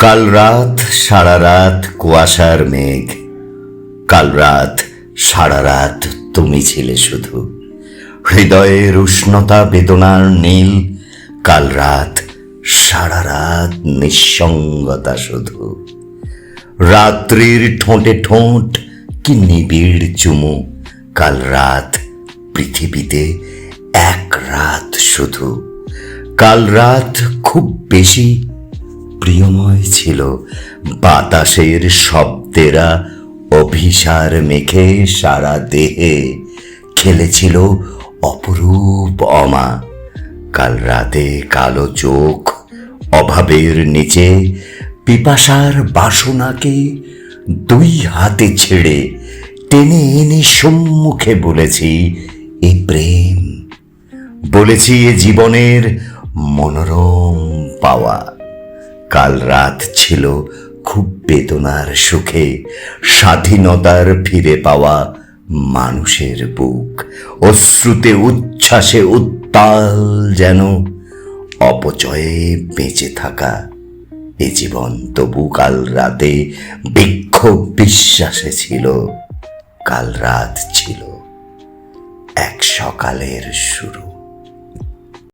কাল রাত সারা রাত কুয়াশার মেঘ, কাল রাত সারা রাত তুমি ছিলে শুধু, হৃদয়ের উষ্ণতা বেদনার নীল, কাল রাত সারা রাত নিঃসঙ্গতা শুধু। রাত্রির ঠোঁটে ঠোঁট কি নিবিড় চুমু, কাল রাত পৃথিবীতে এক রাত শুধু। কাল রাত খুব বেশি প্রিয়ময় ছিল, বাতাসের শব্দেরা অভিসার মেখে সারা দেহে খেলেছিল অপরূপ অমা। কাল রাতে কালো চোখ অভাবের নিচে পিপাসার বাসনাকে দুই হাতে ছেড়ে টেনে এনে সম্মুখে বলেছি এ প্রেম, বলেছি এ জীবনের মনোরম পাওয়া। কাল রাত ছিল খুব বেদনার সুখে, স্বাধীনতার ফিরে পাওয়া মানুষের বুক অশ্রুতে উচ্ছ্বাসে উত্তাল, যেন অপচয়ে বেঁচে থাকা এ জীবন তবু কাল রাতে বিক্ষোভ বিশ্বাসে ছিল। কাল রাত ছিল এক সকালের শুরু।